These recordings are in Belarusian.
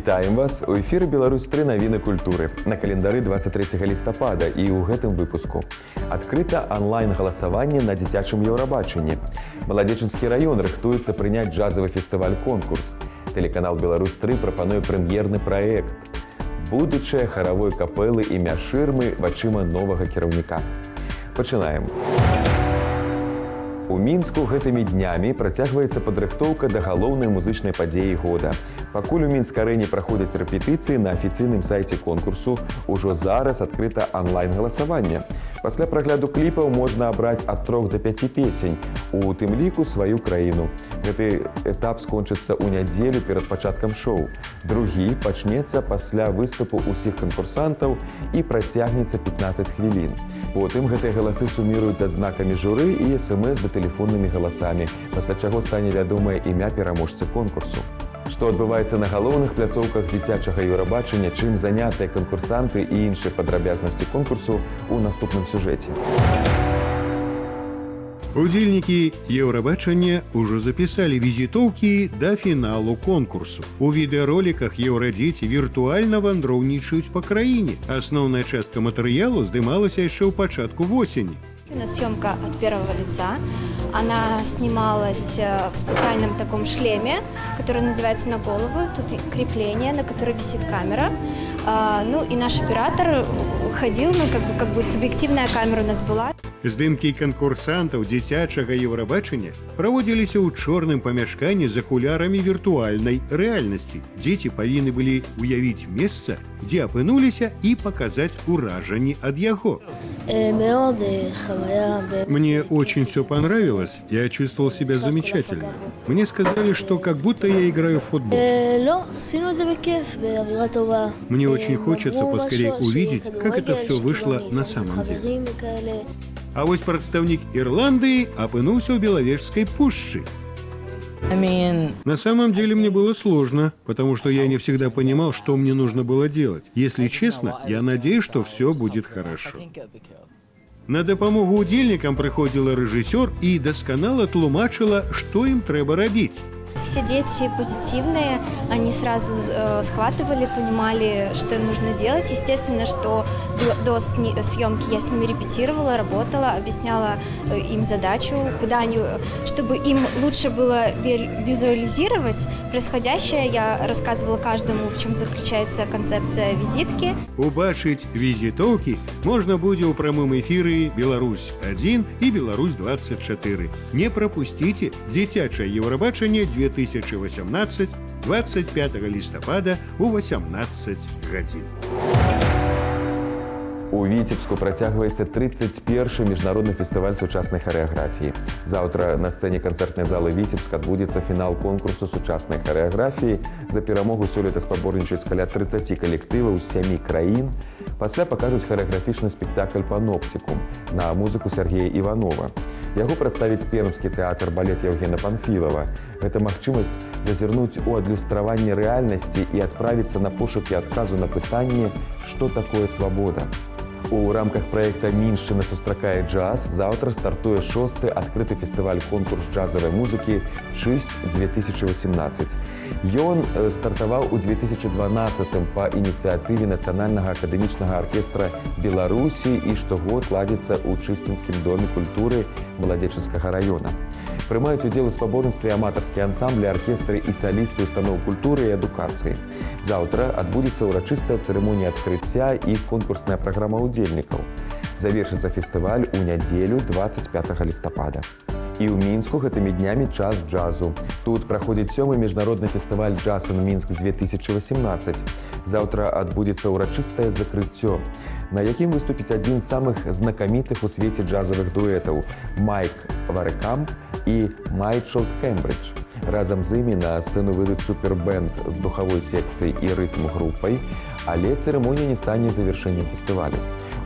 Вітаем вас! У эфіры «Беларусь-3» навіны культуры. На календары 23 лістапада і ў гэтым выпуску. Адкрыта онлайн-галасаванне на дзіцячым Еўрабачанні. Маладзечынскі раён рыхтуецца прыняць джазавы фестываль-конкурс. Тэлеканал «Беларусь-3» прапануе прэм'ерны праект. Будучае харавой капэлы імя Шырмы вачыма новага кіраўніка. Пачынаем. У Мінску гэтымі днямі працягваецца падрыхтоўка да галоўнай музычнай падзеі года. Пакуль у Мінск-арэне праходзяць рэпетыцыі, на афіцыйным сайце конкурсу ўжо зараз адкрыта онлайн-галасаванне. Пасля прагляду кліпаў можна абраць ад 3 до 5 песень, у тым ліку сваю краіну. Гэты этап скончыцца ў нядзелю перад пачаткам шоу. Другі пачнецца пасля выступу ўсіх канкурсантаў і працягнецца 15 хвілін. Потым гэтыя галасы суміруюць адзнакамі журы і смс да тэлефоннымі галасамі, пасля чаго стане вядомае імя пераможцы конкурсу. Што адбываецца на галоўных пляцоўках дзіцячага Еўрабачання, чым занятыя канкурсанты і іншыя падрабязнасці конкурсу ў наступным сюжэце. Удзельнікі Еўрабачання ўжо запісалі візітоўкі да фіналу конкурсу. У відэароліках еўрадзеці віртуальна вандроўнічаюць па краіне. Асноўная частка матэрыялу здымалася яшчэ ў пачатку восені. Съемка от первого лица. Она снималась в специальном таком шлеме, который называется «На голову». Тут крепление, на которое висит камера. Ну и наш оператор ходил, как бы субъективная камера у нас была. Здымкі канкурсантаў дзіцячага Еўрабачання праводзіліся ў чорным памяшканні з акулярамі віртуальнай рэальнасці. Дзеці павінны былі уявіць месца, дзе апынуліся, і паказаць уражанні ад яго. Мне очень все понравилось, я чувствовал себя замечательно. Мне сказали, что как будто я играю в футбол. Мне очень хочется поскорее увидеть, как это все вышло на самом деле. А вось прадстаўнік Ірландыі апынуўся ў Белавежскай пушчы. На самом деле мне было сложно, потому что я не всегда понимал, что мне нужно было делать. Если честно, я надеюсь, что все будет хорошо. На дапамогу удзельнікам прыходзіла рэжысёр і дасканала тлумачыла, што ім трэба рабіць. Все дети позитивные, они сразу схватывали, понимали, что им нужно делать. Естественно, что до съемки я с ними репетировала, работала, объясняла им задачу, чтобы им лучше было визуализировать происходящее. Я рассказывала каждому, в чем заключается концепция визитки. Убачыць візітоўкі можна будзе ў прамым эфіры «Беларусь-1» і «Беларусь-24». Не пропустите дзіцячае Еўрабачанне 2018 25 лістапада у 18 гадзін. У Віцебску працягваецца 31-шы міжнародны фестываль сучаснай харэаграфіі. Заўтра на сцэне канцэртнай залы Віцебска адбудзецца фінал конкурсу сучаснай харэаграфіі. За перамогу сёлета спаборнічаюць каля 30 калектываў з 7 краін. Пасля пакажуць харэаграфічны спектакль «Паноптикум» на музыку Сергея Іванова. Яго прадставіць пермскі тэатр балет Яўгена Панфілава. Гэта магчымасць зазірнуць у адлюстраванне рэальнасці і адправіцца на пошукі адказу на пытанне, што такое свабода. У рамках праекта «Міншчына сустракае джаз» заўтра стартуе 6-й адкрыты фестываль-конкурс джазавай музыкі «6-2018». Ён стартаваў у 2012-м па ініцыятыве Нацыянальнага акадэмічнага аркестра Беларусі і штогод ладзіцца ў Чысцінскім доме культуры Маладзечынскага раёна. Прымаюць удзел у спаборніцтве аматарскія ансамблі, аркестры і салісты устаноў культуры і адукацыі. Заўтра адбудзецца ўрачыстая цырымонія адкрыцця і конкурсная праграма удзельнікаў. Завершыцца фестываль у нядзелю 25 лістапада. І ў Мінску гэтымі днямі час джазу. Тут праходзіць 7-й міжнародны фестываль «Джаз ін Мінск-2018». Заўтра адбудзецца ўрачыстае закрыццё, на якім выступіць адзін з самых знакамітых у свеце джазавых дуэтаў Майк Варекамп і Майчел Кембридж. Разам з імі на сцэну выйдуць супербэнд з духавой секцыяй і рытм-групай, але цырымонія не стане завяршэннем фестывалю.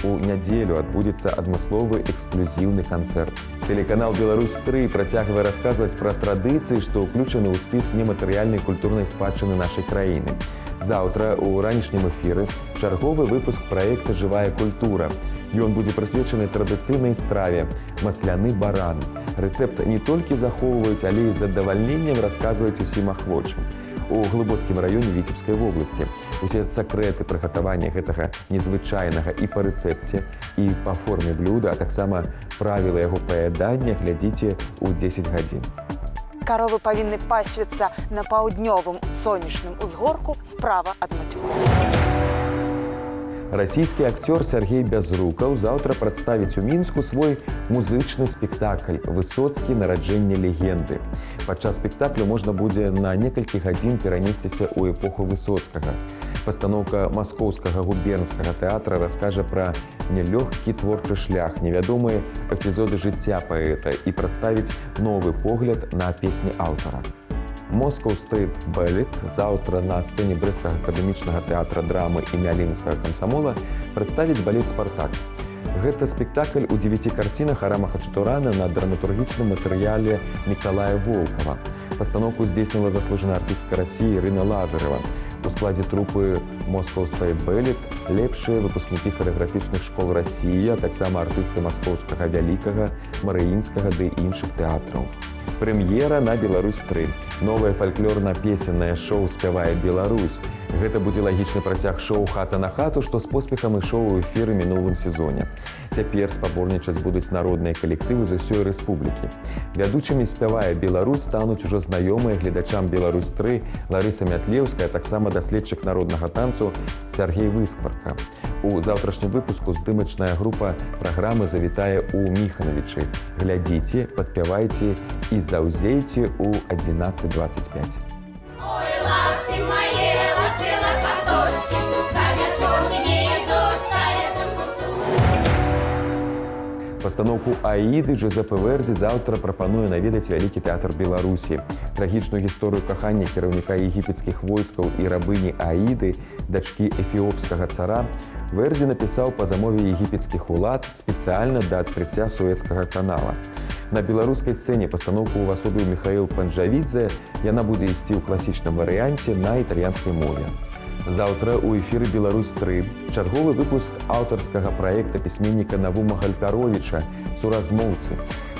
У нядзелю адбудзецца адмысловы эксклюзіўны канцэрт. Тэлеканал «Беларусь-3» працягвае расказваць пра традыцыі, што ўключаны ў спіс нематэрыяльнай культурнай спадчыны нашай краіны. Заўтра ў ранішнім эфіры чарговы выпуск праекта «Жывая культура». Ён будзе прысвечаны традыцыйнай страве масляны баран. Рэцэпт не толькі захоўваюць, але і з задавальненнем расказваюць усім ахвочым. у глыбоцкім раёне Віцебскай вобласці. Усе сакрэты прыгатавання гэтага незвычайнага і па рэцэпце, і па форме блюда, а таксама правілы яго паядання глядзіце ў 10 гадзін. Каровы павінны пасвіцца на паўднёвым сонечным узгорку справа ад мацьму. Расійскі акцёр Сергей Бязрукаў заўтра прадставіць у Мінску свой музычны спектакль «Высоцкі. Нараджэнне легенды». Падчас спектаклю можна будзе на некалькі гадзін перанесціся ў эпоху Высоцкага. Пастаноўка Маскоўскага губернскага тэатра раскажа пра нелёгкі творчы шлях, невядомыя эпізоды жыцця паэта і прадставіць новы погляд на песні аўтара. Moscow State Ballet заўтра на сцэне брэсцкага акадэмічнага тэатра драмы імя Ленінскага камсамола прадставіць балет «Спартак». Гэта спектакль у 9 карцінах Арама Хачатуряна на драматургічным матэрыяле Мікалая Волкава. Пастаноўку здзейсніла заслужаная артыстка Расіі Ірына Лазарева. У складзе трупы Moscow State Ballet лепшыя выпускнікі харэаграфічных школ Расіі, а таксама артысты маскоўскага вялікага, марыінскага ды іншых тэатраў. Прэм'ера на Беларусь-3. Новае фальклорна-песеннае шоу «Спявае Беларусь». Гэта будзе лагічны працяг шоу «Хата на хату», што з поспехам ішоў у эфіры мінулым сезоне. Цяпер спаборнічаць будуць народныя калектывы з усёй рэспублікі. Вядучымі «Спявае Беларусь» стануць ужо знаёмыя гледачам «Беларусь-3» Ларыса Мятлеўская, а таксама даследчык народнага танцу Сергей Выскварка. У заўтрашнім выпуску здымачная група праграмы завітае ў Міханавічы. Глядзіце, падпявайце і заўзейце ў 11:25. Ой, лапці мае, лапці лапаточкі, камячоўкі не ідуць саветам куту. Пастаноўку «Аіды» Джузеппе Верді заўтра прапануе наведаць Вялікі тэатр Беларусі. Трагічную гісторыю кахання кіраўніка егіпецкіх войскаў і рабыні Аіды, дачкі эфіопскага цара, Верді напісаў па замове егіпецкіх улад спецыяльна да адкрыцця Суэцкага канала. На беларускай сцэне пастаноўку увасобіў Міхаіл Панджавідзе, яна будзе ісці ў класічным варыянце на італьянскай мове. Заўтра ў эфіры «Беларусь-3» чарговы выпуск аўтарскага праекта пісьменніка Навума Гальперовіча «Суразмоўцы».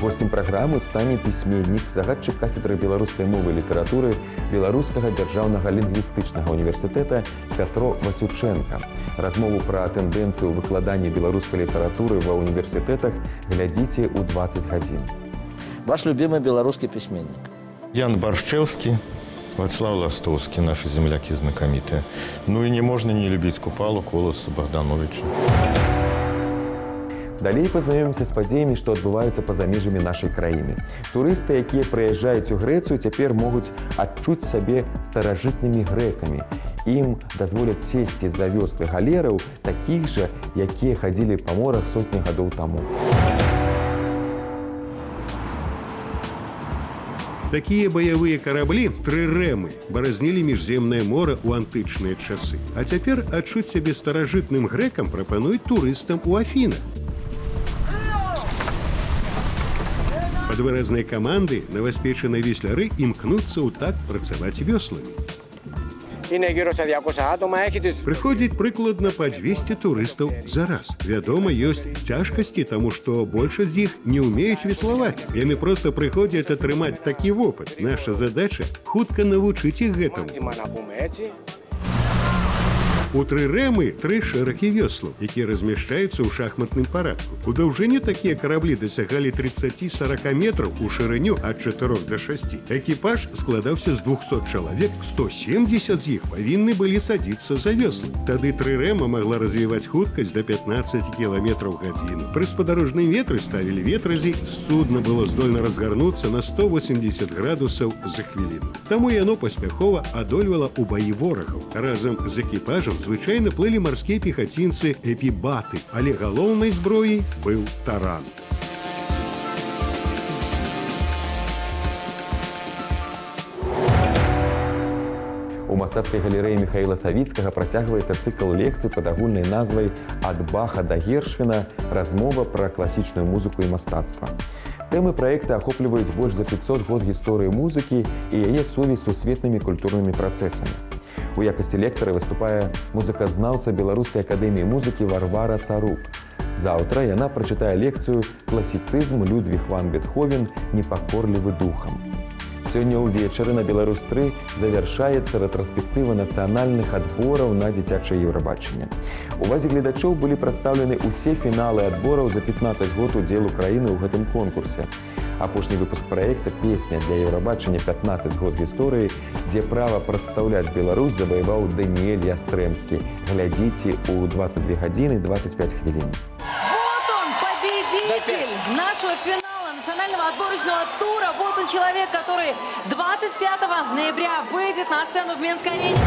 Госцем праграмы стане пісьменнік, загадчык кафедры беларускай мовы і літаратуры Беларускага дзяржаўнага лінгвістычнага універсітэта Пятро Васючэнка. Размову пра тэндэнцыю ў выкладанні беларускай літаратуры ва універсітэтах глядзіце ў 20 гадзін. Ваш любимый белорусский письменник? Ян Баршчэўскі, Вацлав Ластоўскі, наши земляки знакомитые. Ну и не можно не любить Купалу, Колосу, Богдановича. Далей пазнаёмімся з падзеямі, што адбываюцца па-за межамі нашай краіны. Турысты, якія прыязджаюць у Грэцыю, цяпер могуць адчуць сябе старажытнымі грэкамі. Ім дазволяць сесці за вёслы галераў, такіх жа, якія хадзілі па морах сотні гадоў таму. Такія баявыя караблі, трырэмы, баразнілі міжземнае мора ў антычныя часы. А цяпер адчуць сябе старажытным грэкам прапануюць турыстам у Афінах. Пад выразнай каманды новаспечаныя весляры імкнуцца ў такт працаваць вёсламі. Прыходзіць прыкладна па 200 турыстаў за раз. Вядома, ёсць цяжкасці, таму што большасць з іх не ўмеюць веславаць. Яны проста прыходзяць атрымаць такі вопыт. Наша задача хутка навучыць іх гэтаму. У трырэмы 3 шэрагі вёслаў, якія размяшчаюцца ў шахматным парадку. У даўжыню такія караблі дасягалі 30-40 метраў, у шырыню ад 4 до 6. Экіпаж складаўся з 200 чалавек, 170 з іх павінны былі садзіцца за вёслы. Тады трырэма магла развіваць хуткасць да 15 км в гадзіну. Пры спадарожным ветры ставілі ветразі, судна было здольна разгарнуцца на 180 градусаў за хвіліну. Таму яно паспяхова адольвала ў баі ворагаў. Разам з экіпажам звычайна плылі марскія пехацінцы эпібаты, але галоўнай зброяй быў таран. У мастацкай галерэі Міхаіла Савіцкага працягваецца цыкл лекцый пад агульнай назвай «Ад Баха да Гершвіна. Размова пра класічную музыку і мастацтва». Тэмы праекта ахопліваюць больш за 500 год гісторыі музыкі і яе сувязь з сусветнымі культурнымі працэсамі. У якасці лектара выступае музыказнаўца Беларускай акадэміі музыкі Варвара Царук. Заўтра яна прачытае лекцыю «Класіцызм Людвіг ван Бетховен. Непакорлівы духам». Сёння ўвечары на Беларусь-3 завяршаецца рэтраспектыва нацыянальных адбораў на дзіцячае Еўрабачанне. Увазе гледачоў былі прадстаўлены ўсе фіналы адбораў за 15 год удзелу краіны ў гэтым конкурсе. Апошні выпуск праекта «Песня для Еўрабачання 15 год гісторыі», дзе права прадстаўляць Беларусь заваяваў Даніэль Ястрэмскі. Глядзіце ў 22 гадзіны 25 хвілін. Вот он, победитель нашего финала национального отборочного тура. Вот он, человек, который 25 ноября выйдет на сцену в Минской арене.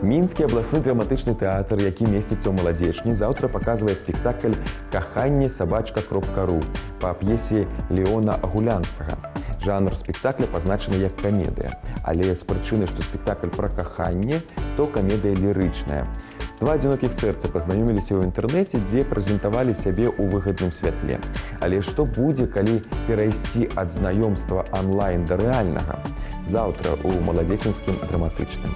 Мінскі абласны драматычны тэатр, які месціцца ў Маладзечні, заўтра паказвае спектакль «Каханне сабачка.ру» па п'есе Леона Агулянскага. Жанр спектакля пазначаны як камедыя, але з прычыны, што спектакль пра каханне, то камедыя лірычная. Два адзінокіх сэрца пазнаёміліся ў інтэрнэце, дзе прэзентавалі сябе ў выгадным святле. Але што будзе, калі перайсці ад знаёмства онлайн да рэальнага? Заўтра ў Маладзечынскім драматычным.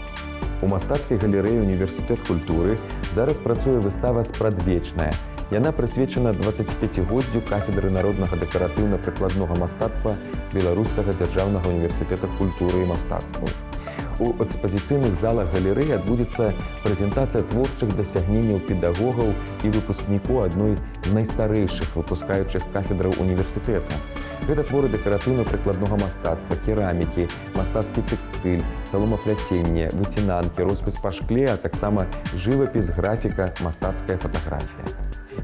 У мастацкай галерэі «Універсітэт культуры» зараз працуе выстава «Спрадвечная». Яна прысвечана 25годдзю кафедры народнага дэкаратыўна-прыкладнога мастацтва Беларускага дзяржаўнага універсітэта культуры і мастацтваў. У экспазіцыйных залах галерэі адбудзецца прэзентацыя творчых дасягненняў педагогаў і выпускнікоў адной з найстарэйшых выпускаючых кафедраў універсітэта. Гэта творы дэкаратыўна-прыкладнога мастацтва, керамікі, мастацкі тэкстыль, саломапляценне, выцінанкі, роспіс па шкле, а таксама жывапіс, графіка, мастацкая фатаграфія.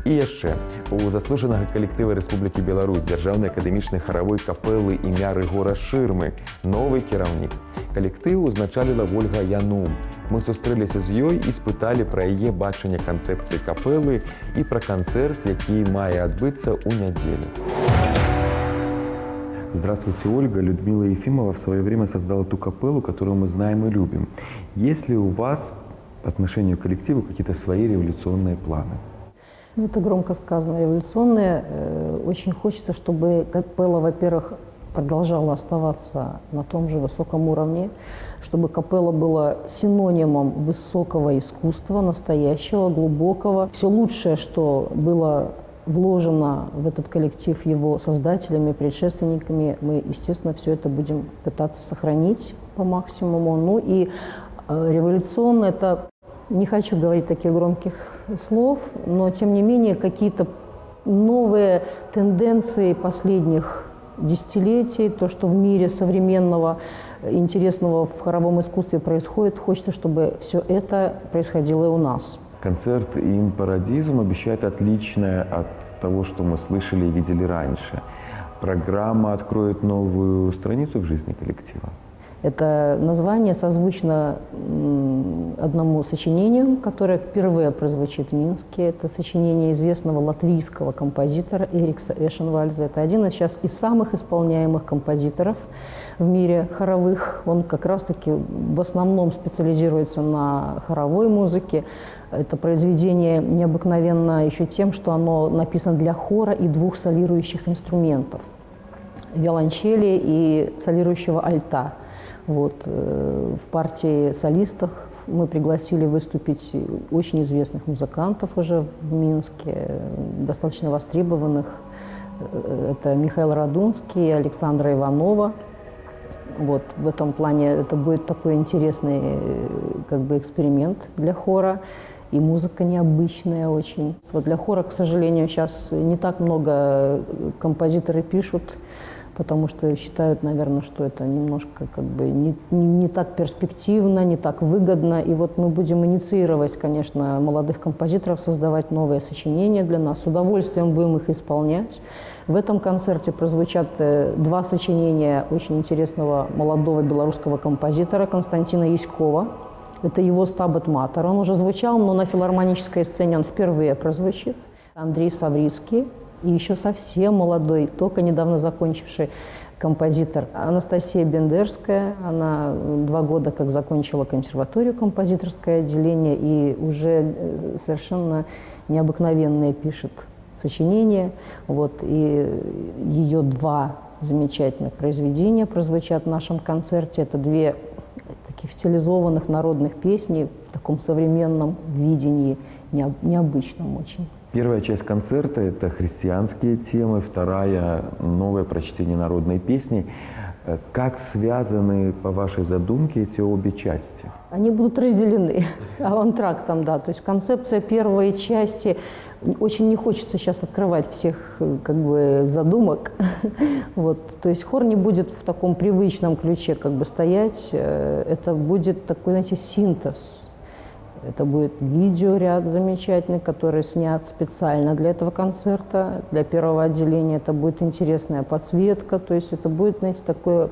І яшчэ, у заслужанага калектыва Рэспублікі Беларусь дзяржаўнай акадэмічнай харавой капэлы імя Рыгора Шырмы новы кіраўнік. Калектыў узначаліла Вольга Янум. Мы сустрэліся з ёй і спыталі пра яе бачанне канцэпцыі капэлы і пра канцэрт, які мае адбыцца ў нядзелю. Здравствуйте, Ольга. Людмила Ефимова в свое время создала ту капеллу, которую мы знаем и любим. Есть ли у вас по отношению к коллективу какие-то свои революционные планы? Это громко сказано. Революционные. Очень хочется, чтобы капелла, во-первых, продолжала оставаться на том же высоком уровне, чтобы капелла была синонимом высокого искусства, настоящего, глубокого. Все лучшее, что было вложено в этот коллектив его создателями, предшественниками, мы, естественно, все это будем пытаться сохранить по максимуму. Ну и революционно это, не хочу говорить таких громких слов, но тем не менее какие-то новые тенденции последних десятилетий, то, что в мире современного, интересного в хоровом искусстве происходит, хочется, чтобы все это происходило и у нас. Концерт «Ин Парадизум» обещает отличное от того, что мы слышали и видели раньше. Программа откроет новую страницу в жизни коллектива. Это название созвучно одному сочинению, которое впервые прозвучит в Минске. Это сочинение известного латвийского композитора Эрикса Эшенвальза. Это один из сейчас из самых исполняемых композиторов в мире хоровых. Он как раз-таки в основном специализируется на хоровой музыке. Это произведение необыкновенно еще тем, что оно написано для хора и двух солирующих инструментов – виолончели и солирующего альта. Вот. В партии солистов мы пригласили выступить очень известных музыкантов уже в Минске, достаточно востребованных. Это Михаил Радунский и Александра Иванова. Вот. В этом плане это будет такой интересный как бы эксперимент для хора. И музыка необычная очень. Вот для хора, к сожалению, сейчас не так много композиторы пишут, потому что считают, наверное, что это немножко как бы не так перспективно, не так выгодно. И вот мы будем инициировать, конечно, молодых композиторов, создавать новые сочинения для нас. С удовольствием будем их исполнять. В этом концерте прозвучат два сочинения очень интересного молодого белорусского композитора Константина Яськова. Это его «Стабат Матер». Он уже звучал, но на филармонической сцене он впервые прозвучит. Андрей Саврицкий и еще совсем молодой, только недавно закончивший композитор Анастасия Бендерская. Она 2 года как закончила консерваторию, композиторское отделение, и уже совершенно необыкновенные пишет сочинения. Вот, и ее 2 замечательных произведения прозвучат в нашем концерте. Это 2 таких стилизованных народных песни в таком современном видении, необычном очень. Первая часть концерта – это христианские темы, вторая – новое прочтение народной песни. Как связаны, по вашей задумке, эти обе части? Они будут разделены авантрактом, да. То есть концепция первой части, очень не хочется сейчас открывать всех как бы задумок. Вот. То есть хор не будет в таком привычном ключе как бы стоять. Это будет такой, знаете, синтез. Это будет видеоряд замечательный, который снят специально для этого концерта, для первого отделения. Это будет интересная подсветка, то есть это будет, знаете, такое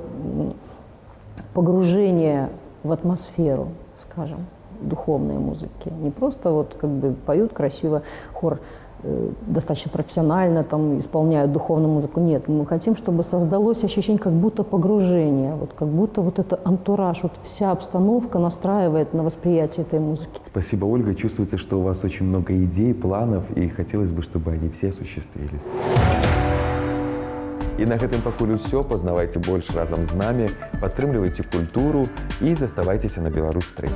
погружение в атмосферу, скажем, духовной музыки. Не просто вот как бы поют красиво, хор достаточно профессионально там исполняют духовную музыку. Нет, мы хотим, чтобы создалось ощущение как будто погружения, вот как будто вот это антураж, вот вся обстановка настраивает на восприятие этой музыки. Спасибо, Ольга. Чувствуется, что у вас очень много идей, планов, и хотелось бы, чтобы они все осуществились. І на гэтым пакуль усё. Пазнавайце больш разам з намі, падтрымлівайце культуру і заставайцеся на Беларусь 3.